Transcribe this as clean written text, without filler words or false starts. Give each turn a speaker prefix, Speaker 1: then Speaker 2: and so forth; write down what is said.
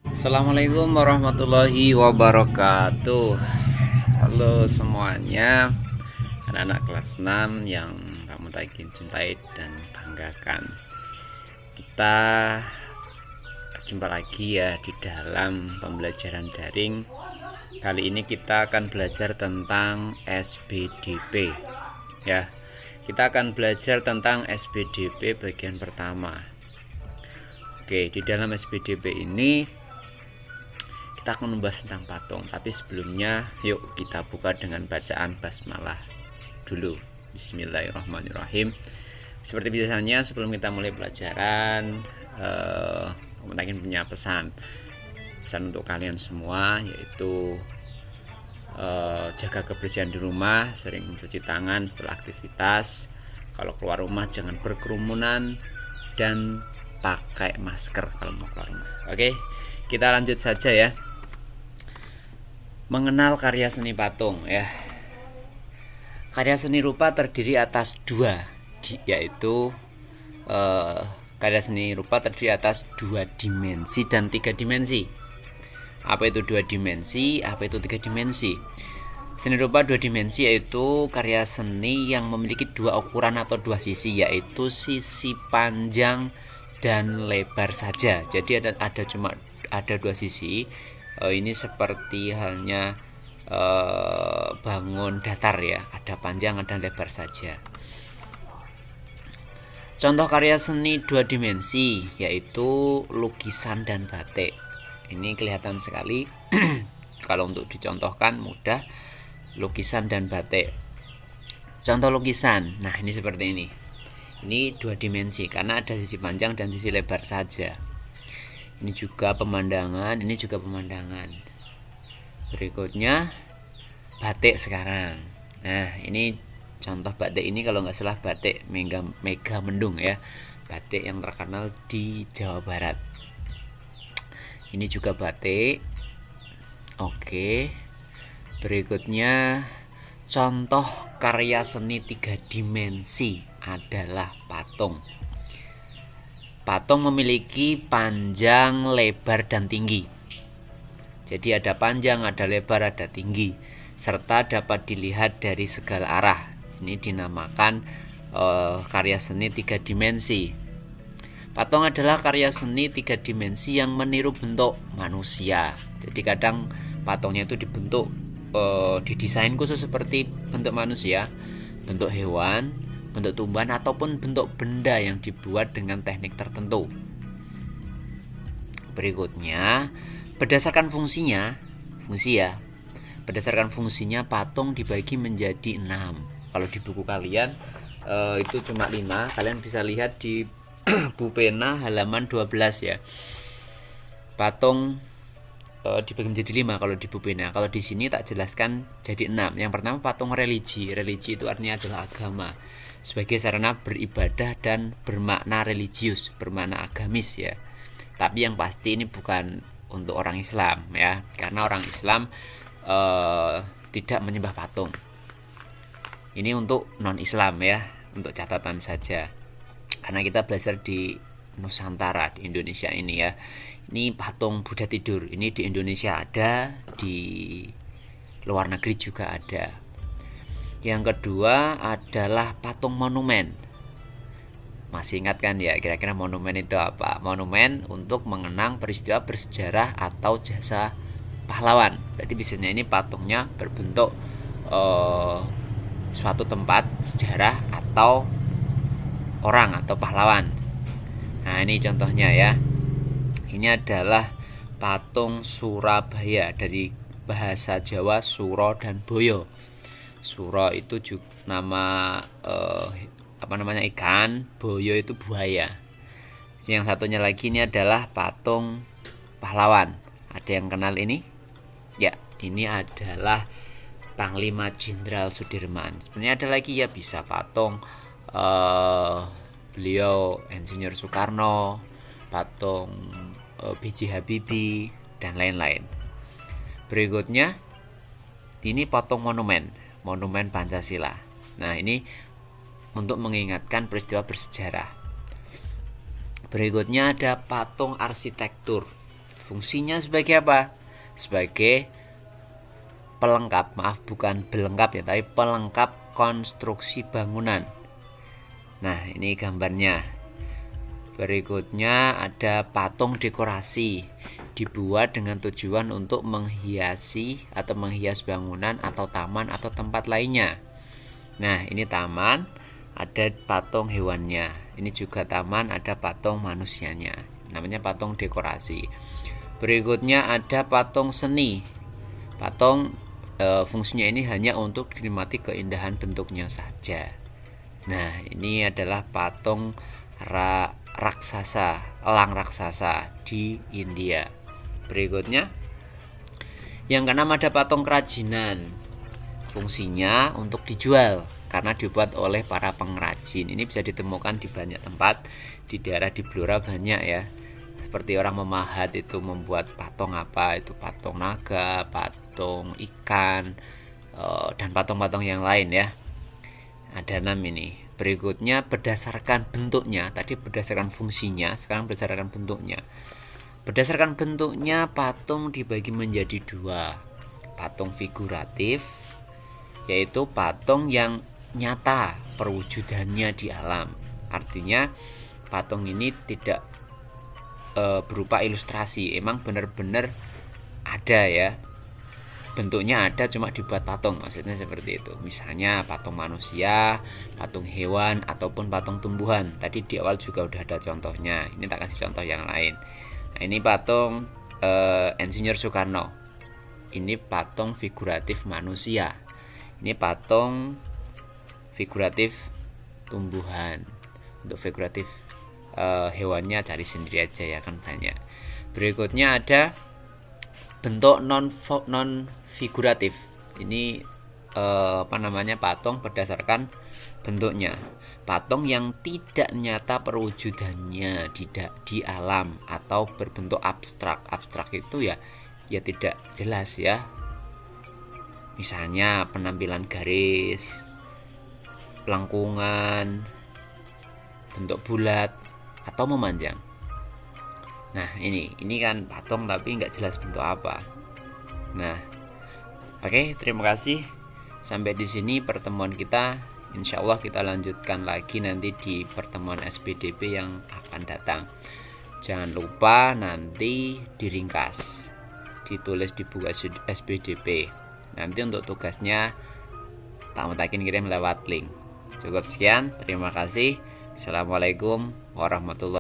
Speaker 1: Assalamualaikum warahmatullahi wabarakatuh. Halo semuanya, anak-anak kelas 6 yang kamu cintai dan banggakan. Kita berjumpa lagi ya di dalam pembelajaran daring. Kali ini kita akan belajar tentang SBDP ya. Kita akan belajar tentang SBDP bagian pertama. Oke, di dalam SBDP ini kita akan membahas tentang patung. Tapi sebelumnya yuk kita buka dengan bacaan basmalah dulu. Bismillahirrahmanirrahim. Seperti biasanya sebelum kita mulai pelajaran, Kamu punya pesan untuk kalian semua, yaitu jaga kebersihan di rumah, sering mencuci tangan setelah aktivitas. Kalau keluar rumah jangan berkerumunan dan pakai masker kalau mau keluar rumah. Oke, kita lanjut saja ya. Mengenal karya seni patung ya. Karya seni rupa terdiri atas dua, yaitu karya seni rupa terdiri atas 2 dimensi dan 3 dimensi. Apa itu 2 dimensi? Apa itu 3 dimensi? Seni rupa 2 dimensi yaitu karya seni yang memiliki 2 ukuran atau 2 sisi, yaitu sisi panjang dan lebar saja. Jadi ada 2 sisi. Ini seperti halnya bangun datar ya, ada panjang ada lebar saja. Contoh karya seni 2 dimensi yaitu lukisan dan batik. Ini kelihatan sekali kalau untuk dicontohkan mudah, lukisan dan batik. Contoh lukisan, nah ini seperti ini. Ini 2 dimensi karena ada sisi panjang dan sisi lebar saja. Ini juga pemandangan, ini juga pemandangan. Berikutnya batik sekarang. Nah ini contoh batik, ini kalau nggak salah batik Megamendung ya, batik yang terkenal di Jawa Barat. Ini juga batik. Oke, berikutnya contoh karya seni 3 dimensi adalah patung. Patung memiliki panjang, lebar, dan tinggi. Jadi ada panjang, ada lebar, ada tinggi, serta dapat dilihat dari segala arah. Ini dinamakan karya seni 3 dimensi. Patung adalah karya seni 3 dimensi yang meniru bentuk manusia. Jadi kadang patungnya itu didesain khusus seperti bentuk manusia, bentuk hewan, bentuk tumbuhan, ataupun bentuk benda yang dibuat dengan teknik tertentu. Berikutnya, berdasarkan fungsi ya. Berdasarkan fungsinya patung dibagi menjadi 6. Kalau di buku kalian itu cuma 5. Kalian bisa lihat di Bu Pena halaman 12 ya. Patung dibagi menjadi 5 kalau di Bu Pena. Kalau di sini tak jelaskan jadi 6. Yang pertama patung religi. Religi itu artinya adalah agama, sebagai sarana beribadah dan bermakna religius, bermakna agamis ya. Tapi yang pasti ini bukan untuk orang Islam ya, karena orang Islam tidak menyembah patung. Ini untuk non-Islam ya, untuk catatan saja. Karena kita belajar di Nusantara, di Indonesia ini ya. Ini patung Buddha tidur. Ini di Indonesia ada, di luar negeri juga ada. Yang kedua adalah patung monumen. Masih ingat kan ya, kira-kira monumen itu apa? Monumen untuk mengenang peristiwa bersejarah atau jasa pahlawan. Berarti biasanya ini patungnya berbentuk suatu tempat sejarah atau orang atau pahlawan. Nah ini contohnya ya. Ini adalah patung Surabaya, dari bahasa Jawa Suro dan Boyo. Suro itu juga nama ikan, boyo itu buaya. Yang satunya lagi ini adalah patung pahlawan. Ada yang kenal ini? Ya, ini adalah Panglima Jenderal Sudirman. Sebenarnya ada lagi ya, bisa patung beliau Insinyur Soekarno, patung B.J. Habibie dan lain-lain. Berikutnya ini patung monumen Pancasila. Nah ini untuk mengingatkan peristiwa bersejarah. Berikutnya ada patung arsitektur. Fungsinya sebagai apa? Sebagai pelengkap, maaf bukan belengkap ya, tapi pelengkap konstruksi bangunan. Nah, ini gambarnya. Berikutnya ada patung dekorasi, dibuat dengan tujuan untuk menghiasi atau menghias bangunan atau taman atau tempat lainnya. Nah, ini taman, ada patung hewannya. Ini juga taman, ada patung manusianya. Namanya patung dekorasi. Berikutnya ada patung seni. Patung fungsinya ini hanya untuk dinikmati keindahan bentuknya saja. Nah, ini adalah patung raksasa, elang raksasa di India. Berikutnya, yang keenam ada patung kerajinan. Fungsinya untuk dijual karena dibuat oleh para pengrajin. Ini bisa ditemukan di banyak tempat, di daerah di Blora banyak ya. Seperti orang memahat itu membuat patung apa, itu patung naga, patung ikan, dan patung-patung yang lain ya. Ada 6 ini. Berikutnya berdasarkan bentuknya, tadi berdasarkan fungsinya, sekarang berdasarkan bentuknya. Berdasarkan bentuknya patung dibagi menjadi 2. Patung figuratif, yaitu patung yang nyata perwujudannya di alam. Artinya patung ini tidak berupa ilustrasi, emang benar-benar ada ya, bentuknya ada cuma dibuat patung, maksudnya seperti itu. Misalnya patung manusia, patung hewan, ataupun patung tumbuhan. Tadi di awal juga udah ada contohnya, ini tak kasih contoh yang lain. Nah, ini patung Insinyur Soekarno, ini patung figuratif manusia, ini patung figuratif tumbuhan. Untuk figuratif hewannya cari sendiri aja ya, kan banyak. Berikutnya ada bentuk non figuratif. Ini patung berdasarkan bentuknya. Patung yang tidak nyata perwujudannya di alam atau berbentuk abstrak. Abstrak itu ya tidak jelas ya. Misalnya penampilan garis, lengkungan, bentuk bulat atau memanjang. Nah, ini kan patung tapi nggak jelas bentuk apa. Nah, oke, terima kasih. Sampai di sini pertemuan kita. Insya Allah kita lanjutkan lagi nanti di pertemuan SPDP yang akan datang. Jangan lupa nanti diringkas, ditulis di buku SPDP. Nanti untuk tugasnya tak mutakin kirim lewat link. Cukup sekian, terima kasih. Assalamualaikum warahmatullahi wabarakatuh.